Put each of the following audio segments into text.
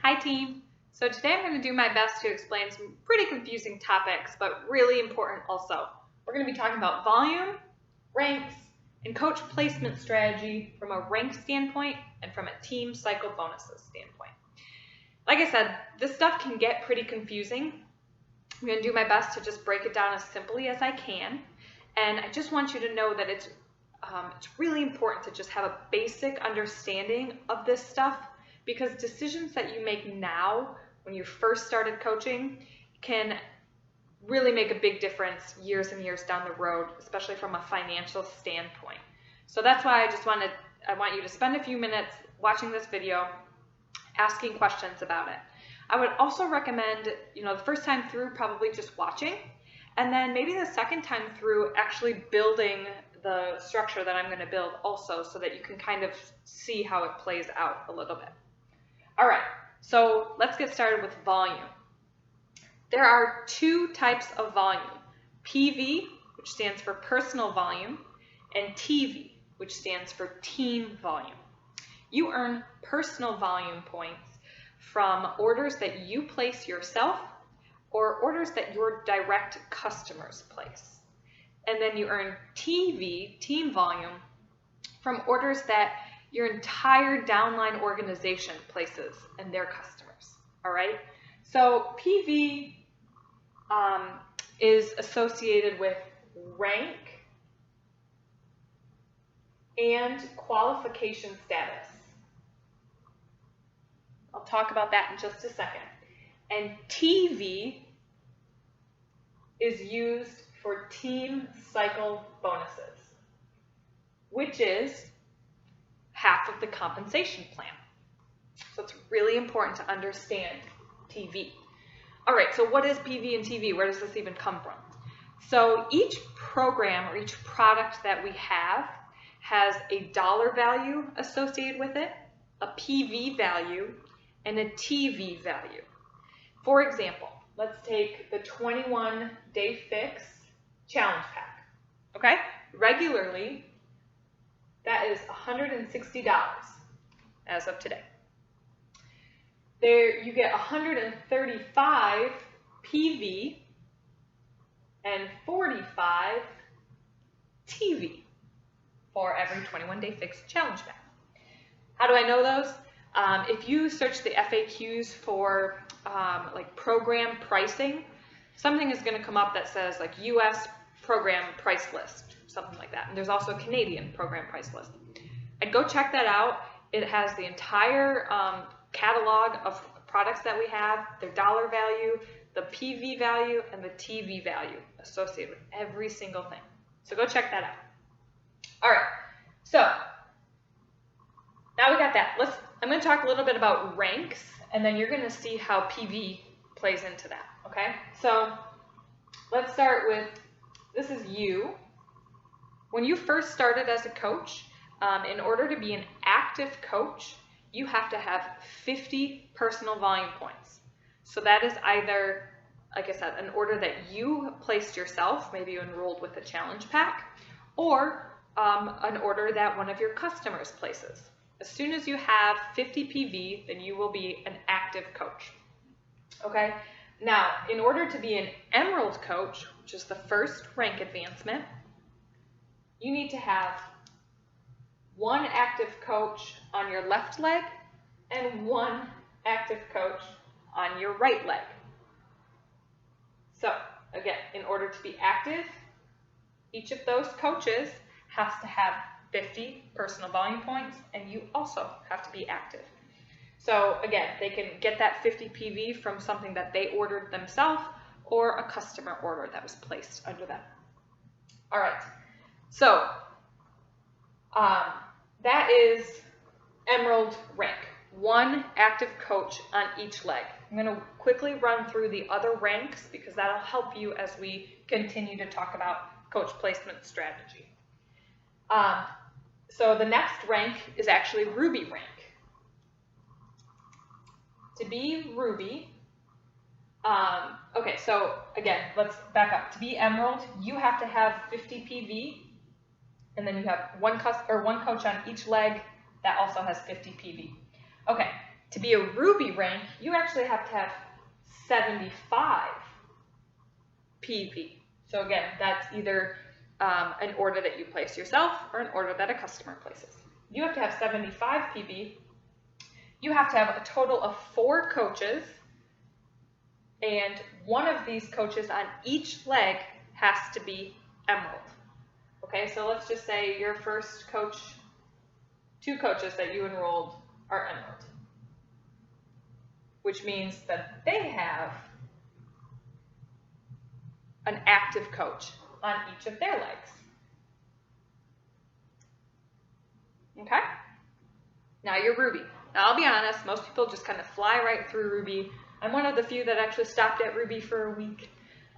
Hi team! So today I'm going to do my best to explain some pretty confusing topics, but really important also. We're going to be talking about volume, ranks, and coach placement strategy from a rank standpoint and from a team cycle bonuses standpoint. Like I said, this stuff can get pretty confusing. I'm going to do my best to just break it down as simply as I can, and I just want you to know that it's really important to just have a basic understanding of this stuff, because decisions that you make now when you first started coaching can really make a big difference years and years down the road, especially from a financial standpoint. So that's why I want you to spend a few minutes watching this video, asking questions about it. I would also recommend, the first time through probably just watching, and then maybe the second time through actually building the structure that I'm going to build also, so that you can kind of see how it plays out a little bit. All right, so let's get started with volume. There are two types of volume: PV, which stands for personal volume, and TV, which stands for team volume. You earn personal volume points from orders that you place yourself or orders that your direct customers place. And then you earn TV, team volume, from orders that your entire downline organization places and their customers. All right, so PV is associated with rank and qualification status. I'll talk about that in just a second. And TV is used for team cycle bonuses, which is half of the compensation plan. So it's really important to understand TV. All right, so what is PV and TV? Where does this even come from? So each program or each product that we have has a dollar value associated with it, a PV value, and a TV value. For example, let's take the 21-day fix challenge pack. Okay, regularly that is $160 as of today. There you get 135 PV and 45 TV for every 21-day fix challenge pack. How do I know those? If you search the FAQs for like program pricing, something is going to come up that says like US program price list, something like that. And there's also a Canadian program price list. I'd go check that out. It has the entire catalog of products that we have, their dollar value, the PV value, and the TV value associated with every single thing. So go check that out. All right, so now we got that. I'm going to talk a little bit about ranks, and then you're going to see how PV plays into that, okay? So let's start with, this is you. When you first started as a coach, in order to be an active coach, you have to have 50 personal volume points. So that is either, like I said, an order that you placed yourself, maybe you enrolled with a challenge pack, or an order that one of your customers places. As soon as you have 50 PV, then you will be an active coach. Okay? Now, in order to be an Emerald coach, which is the first rank advancement, you need to have one active coach on your left leg and one active coach on your right leg. So, again, in order to be active, each of those coaches has to have 50 personal volume points, and you also have to be active. So again, they can get that 50 PV from something that they ordered themselves or a customer order that was placed under them. All right, so that is Emerald rank, one active coach on each leg. I'm going to quickly run through the other ranks because that'll help you as we continue to talk about coach placement strategy. So the next rank is actually Ruby rank. To be Ruby, okay, so again, let's back up. To be Emerald, you have to have 50 PV, and then you have one coach on each leg that also has 50 PV. Okay, To be a Ruby rank, you actually have to have 75 PV. So again, that's either an order that you place yourself or an order that a customer places. You have to have 75 PV. You have to have a total of 4 coaches, and one of these coaches on each leg has to be Emerald. Okay, so let's just say your first coach, 2 coaches that you enrolled are Emerald, which means that they have an active coach on each of their legs. Okay? Now you're Ruby. Now I'll be honest, most people just kind of fly right through Ruby. I'm one of the few that actually stopped at Ruby for a week.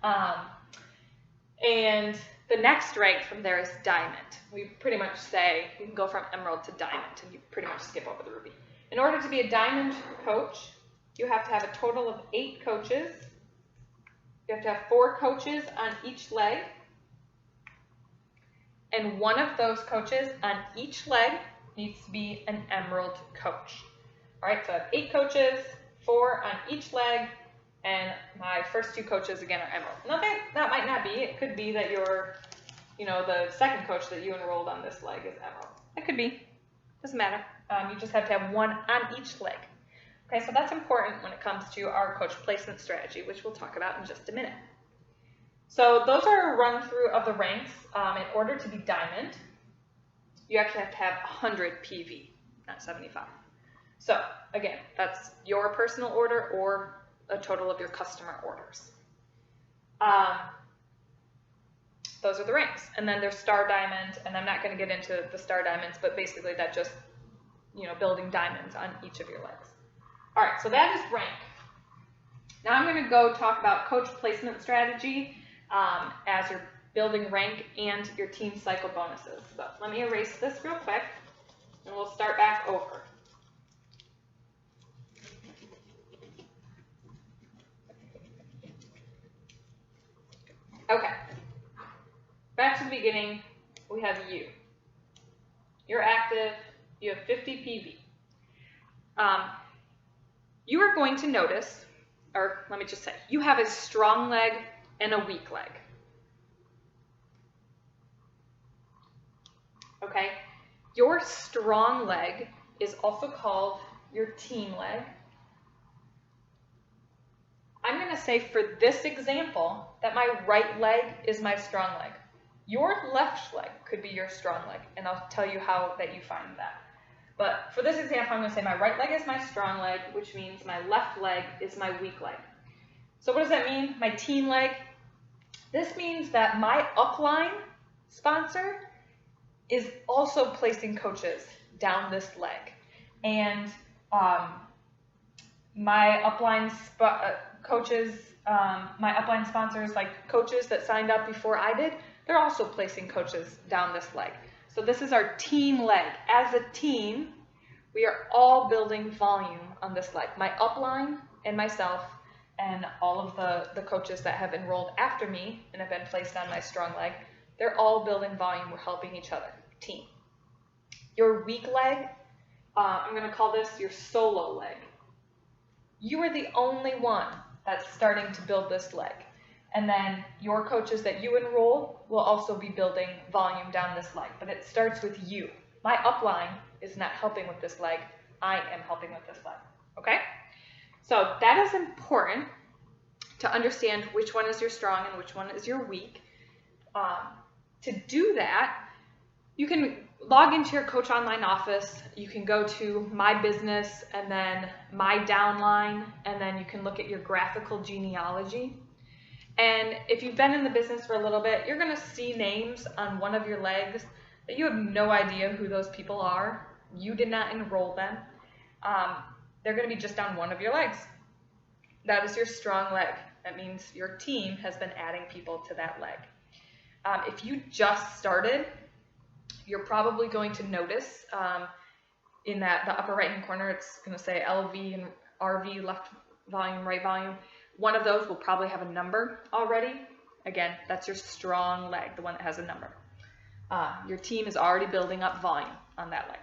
And the next rank from there is Diamond. We pretty much say you can go from Emerald to Diamond, and you pretty much skip over the Ruby. In order to be a Diamond coach, you have to have a total of 8 coaches. You have to have 4 coaches on each leg. And one of those coaches on each leg needs to be an Emerald coach. All right, so I have 8 coaches, 4 on each leg, and my first 2 coaches again are Emerald. Now that might not be. It could be that the second coach that you enrolled on this leg is Emerald. It could be. Doesn't matter. You just have to have 1 on each leg. Okay, so that's important when it comes to our coach placement strategy, which we'll talk about in just a minute. So those are a run through of the ranks. In order to be Diamond, you actually have to have 100 PV, not 75. So again, that's your personal order or a total of your customer orders. Those are the ranks. And then there's Star Diamond, and I'm not going to get into the Star Diamonds, but basically that just, building diamonds on each of your legs. All right, so that is rank. Now I'm going to go talk about coach placement strategy as you're building rank and your team cycle bonuses. So let me erase this real quick, and we'll start back over. Okay, back to the beginning, we have you. You're active, you have 50 PV. You are going to notice, or let me just say, you have a strong leg and a weak leg. Okay, your strong leg is also called your team leg. I'm going to say for this example that my right leg is my strong leg. Your left leg could be your strong leg, and I'll tell you how that you find that. But for this example, I'm going to say my right leg is my strong leg, which means my left leg is my weak leg. So what does that mean? My team leg? This means that my upline sponsor is also placing coaches down this leg. And my upline coaches, my upline sponsors, like coaches that signed up before I did, they're also placing coaches down this leg. So this is our team leg. As a team, we are all building volume on this leg. My upline and myself and all of the coaches that have enrolled after me and have been placed on my strong leg, they're all building volume. We're helping each other. Team. Your weak leg, I'm going to call this your solo leg. You are the only one that's starting to build this leg. And then your coaches that you enroll will also be building volume down this leg. But it starts with you. My upline is not helping with this leg. I am helping with this leg. Okay? So that is important to understand which one is your strong and which one is your weak. To do that, you can log into your Coach Online office. You can go to My Business and then My Downline, and then you can look at your graphical genealogy. And if you've been in the business for a little bit, you're going to see names on one of your legs that you have no idea who those people are. You did not enroll them. They're going to be just on one of your legs. That is your strong leg. That means your team has been adding people to that leg. If you just started, you're probably going to notice in the upper right-hand corner, it's going to say LV and RV, left volume, right volume. One of those will probably have a number already. Again, that's your strong leg, the one that has a number. Your team is already building up volume on that leg.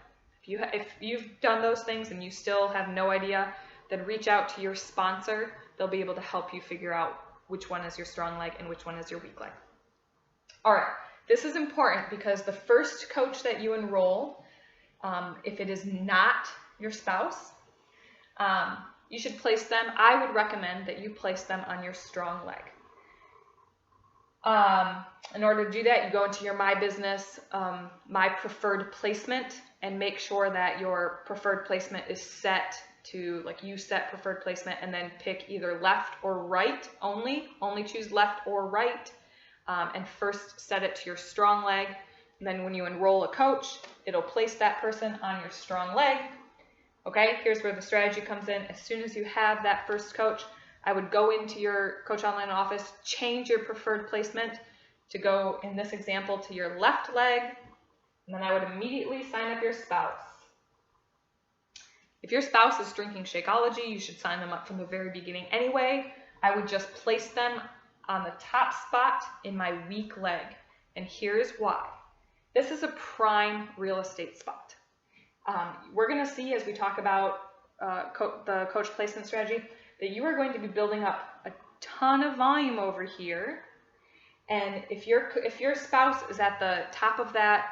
If you've done those things and you still have no idea, then reach out to your sponsor. They'll be able to help you figure out which one is your strong leg and which one is your weak leg. All right, this is important because the first coach that you enroll, if it is not your spouse, you should place them. I would recommend that you place them on your strong leg. In order to do that, you go into your My Business, My Preferred Placement, and make sure that your preferred placement is set to, like, you set preferred placement and then pick either left or right only choose left or right, and first set it to your strong leg. And then when you enroll a coach, it'll place that person on your strong leg. Okay, here's where the strategy comes in. As soon as you have that first coach, I would go into your Coach Online office, change your preferred placement to go, in this example, to your left leg, and then I would immediately sign up your spouse. If your spouse is drinking Shakeology, you should sign them up from the very beginning anyway. I would just place them on the top spot in my weak leg, and here's why. This is a prime real estate spot. We're going to see as we talk about the coach placement strategy that you are going to be building up a ton of volume over here. And if your spouse is at the top of that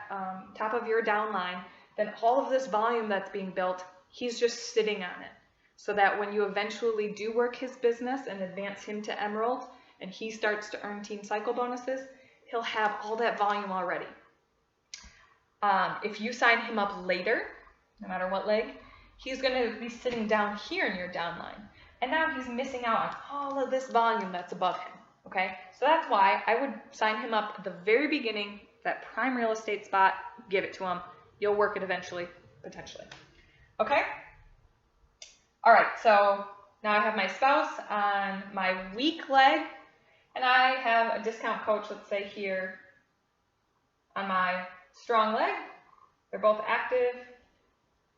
top of your downline, then all of this volume that's being built, he's just sitting on it. So that when you eventually do work his business and advance him to Emerald, and he starts to earn team cycle bonuses, he'll have all that volume already. If you sign him up later, no matter what leg, he's going to be sitting down here in your downline. And now he's missing out on all of this volume that's above him. Okay, so that's why I would sign him up at the very beginning, that prime real estate spot, give it to him. You'll work it eventually, potentially. Okay? All right, so now I have my spouse on my weak leg, and I have a discount coach, let's say here, on my strong leg. They're both active,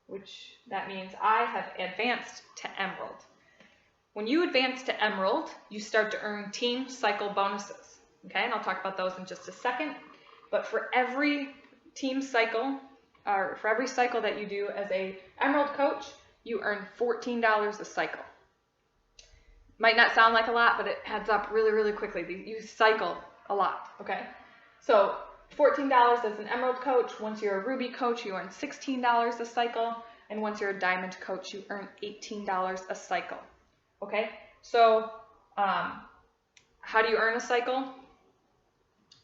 which that means I have advanced to Emerald. When you advance to Emerald, you start to earn team cycle bonuses. Okay, and I'll talk about those in just a second. But for every team cycle, or for every cycle that you do as a Emerald coach, you earn $14 a cycle. Might not sound like a lot, but it adds up really, really quickly. You cycle a lot, okay? So $14 as an Emerald coach. Once you're a Ruby coach, you earn $16 a cycle. And once you're a Diamond coach, you earn $18 a cycle. Okay, so how do you earn a cycle?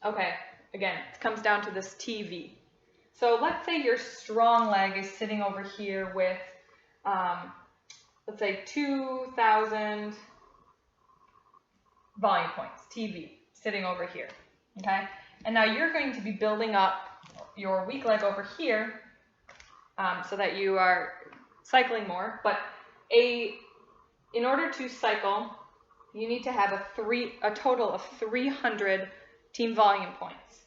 Okay, again, it comes down to this TV. So let's say your strong leg is sitting over here with, let's say 2,000 volume points, TV, sitting over here, okay? And now you're going to be building up your weak leg over here so that you are cycling more, but in order to cycle, you need to have a total of 300 team volume points.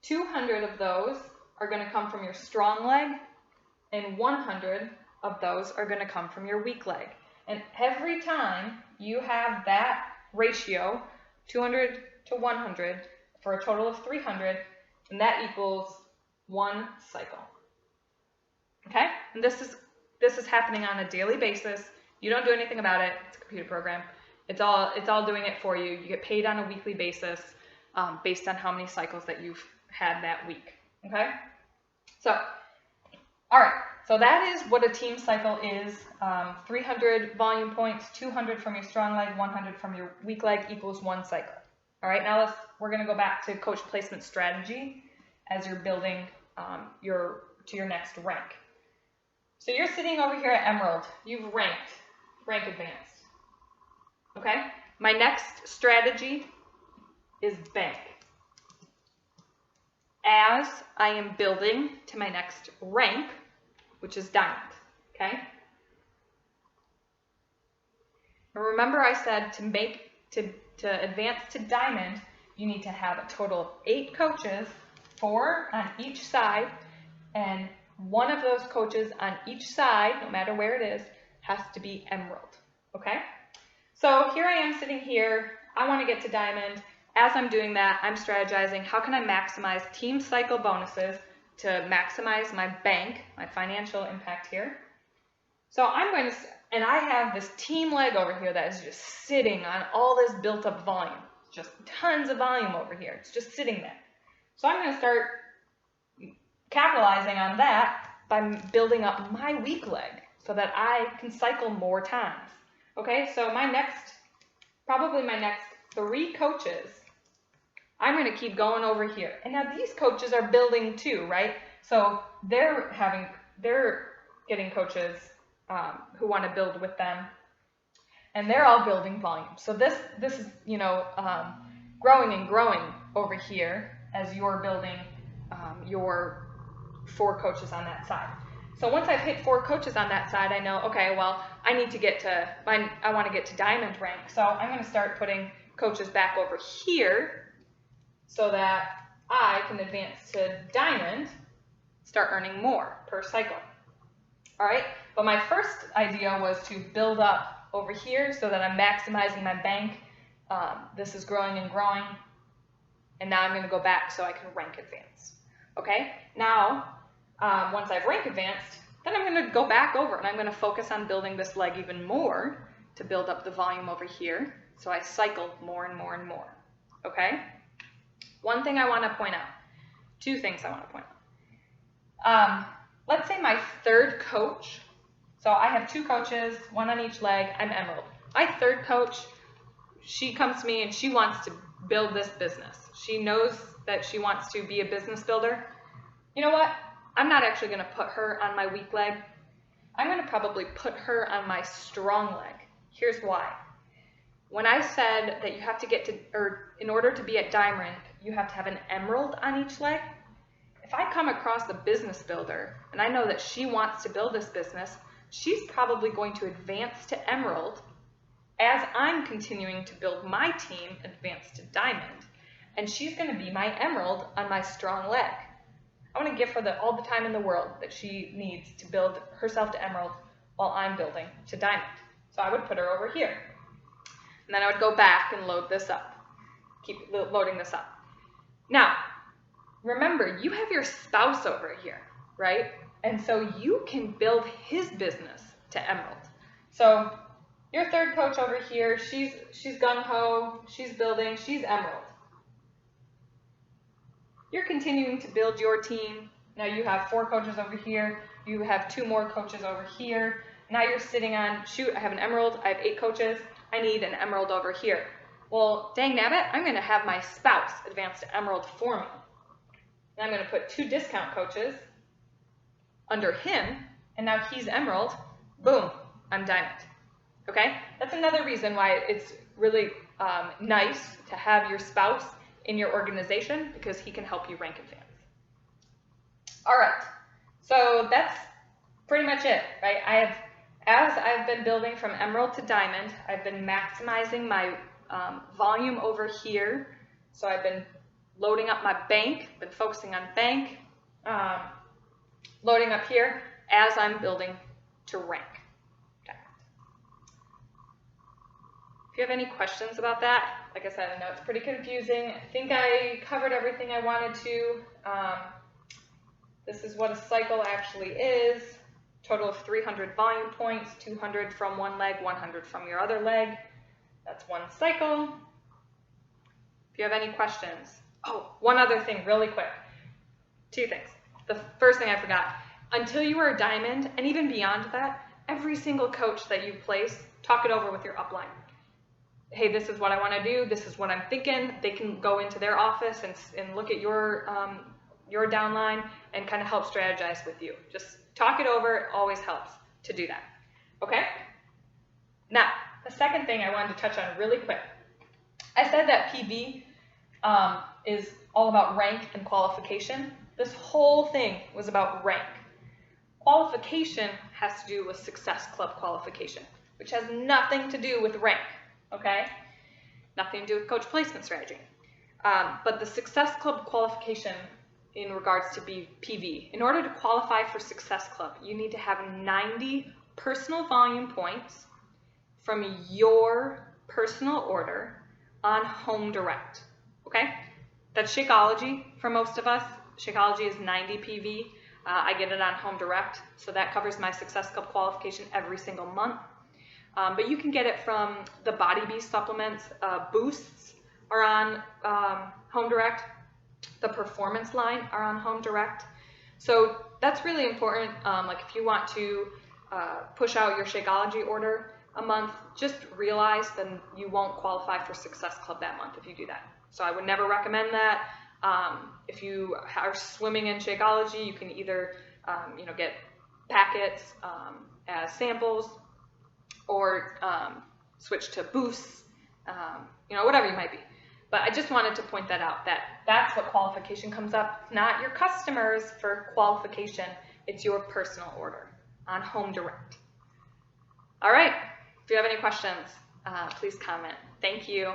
200 of those are going to come from your strong leg, and 100 of those are going to come from your weak leg. And every time you have that ratio, 200 to 100, for a total of 300, and that equals one cycle. Okay? And this is happening on a daily basis. You don't do anything about it. It's a computer program. It's all doing it for you. You get paid on a weekly basis based on how many cycles that you've had that week. Okay? So, all right. So that is what a team cycle is. 300 volume points, 200 from your strong leg, 100 from your weak leg equals one cycle. All right. Now we're going to go back to coach placement strategy as you're building to your next rank. So you're sitting over here at Emerald. You've rank advanced. Okay? My next strategy is bank. As I am building to my next rank, which is diamond. Okay? And remember I said to advance to diamond, you need to have a total of 8 coaches, 4 on each side, and one of those coaches on each side, no matter where it is, has to be Emerald. Okay? So here I am sitting here. I want to get to diamond. As I'm doing that, I'm strategizing. How can I maximize team cycle bonuses to maximize my bank, my financial impact here. So I'm going to, and I have this team leg over here that is just sitting on all this built up volume, just tons of volume over here. It's just sitting there. So I'm going to start capitalizing on that by building up my weak leg so that I can cycle more times. Okay, so probably my next 3 coaches, I'm going to keep going over here. And now these coaches are building too, right? So they're getting coaches who want to build with them, and they're all building volume. So this is, growing and growing over here as you're building your 4 coaches on that side. So once I've hit 4 coaches on that side, I know, okay, well, I want to get to diamond rank. So I'm going to start putting coaches back over here so that I can advance to diamond, start earning more per cycle. All right, but my first idea was to build up over here so that I'm maximizing my bank. This is growing and growing, and now I'm going to go back so I can rank advance. Okay, now once I've rank advanced, then I'm going to go back over and I'm going to focus on building this leg even more to build up the volume over here so I cycle more and more and more. Okay, one thing I want to point out, 2 things I want to point out. Let's say my 3rd coach, so I have 2 coaches, 1 on each leg, I'm Emerald. My 3rd coach, she comes to me and she wants to build this business. She knows that she wants to be a business builder. You know what? I'm not actually going to put her on my weak leg. I'm going to probably put her on my strong leg. Here's why. When I said that you have to in order to be at diamond, you have to have an emerald on each leg, if I come across a business builder and I know that she wants to build this business, she's probably going to advance to emerald as I'm continuing to build my team advance to diamond. And she's going to be my emerald on my strong leg. I want to give her all the time in the world that she needs to build herself to emerald while I'm building to diamond. So I would put her over here. And then I would go back and load this up. Keep loading this up. Now, remember, you have your spouse over here, right? And so you can build his business to emerald. So your 3rd coach over here, she's gung-ho, she's building, she's emerald. You're continuing to build your team. Now you have 4 coaches over here. You have 2 more coaches over here. Now you're sitting on, shoot, I have an emerald. I have 8 coaches. I need an emerald over here. Well, dang nabbit, I'm going to have my spouse advance to emerald for me. And I'm going to put 2 discount coaches under him, and now he's emerald. Boom, I'm diamond. Okay? That's another reason why it's really nice to have your spouse in your organization, because he can help you rank advance. All right, so that's pretty much it, right? As I've been building from emerald to diamond, I've been maximizing my volume over here. So I've been loading up my bank, been focusing on bank, loading up here as I'm building to rank. Okay. If you have any questions about that, like I said, I know it's pretty confusing. I think I covered everything I wanted to. This is what a cycle actually is. Total of 300 volume points, 200 from one leg, 100 from your other leg. That's one cycle. If you have any questions. Oh, one other thing really quick. 2 things. The first thing I forgot. Until you are a diamond, and even beyond that, every single coach that you place, talk it over with your upline. Hey, this is what I want to do. This is what I'm thinking. They can go into their office and look at your downline and kind of help strategize with you. Just talk it over. It always helps to do that. Okay? Now, the second thing I wanted to touch on really quick. I said that PV is all about rank and qualification. This whole thing was about rank. Qualification has to do with Success Club qualification, which has nothing to do with rank. Okay? Nothing to do with coach placement strategy. But the Success Club qualification in regards to PV, in order to qualify for Success Club, you need to have 90 personal volume points from your personal order on Home Direct. Okay? That's Shakeology for most of us. Shakeology is 90 PV. I get it on Home Direct, so that covers my Success Club qualification every single month. But you can get it from the Body Beast supplements. Boosts are on Home Direct. The Performance line are on Home Direct. So that's really important. Like if you want to push out your Shakeology order a month, just realize then you won't qualify for Success Club that month if you do that. So I would never recommend that. If you are swimming in Shakeology, you can either get packets as samples, or switch to boosts, whatever you might be. But I just wanted to point that out, that's what qualification comes up. It's not your customers for qualification, it's your personal order on Home Direct. All right, if you have any questions, please comment. Thank you.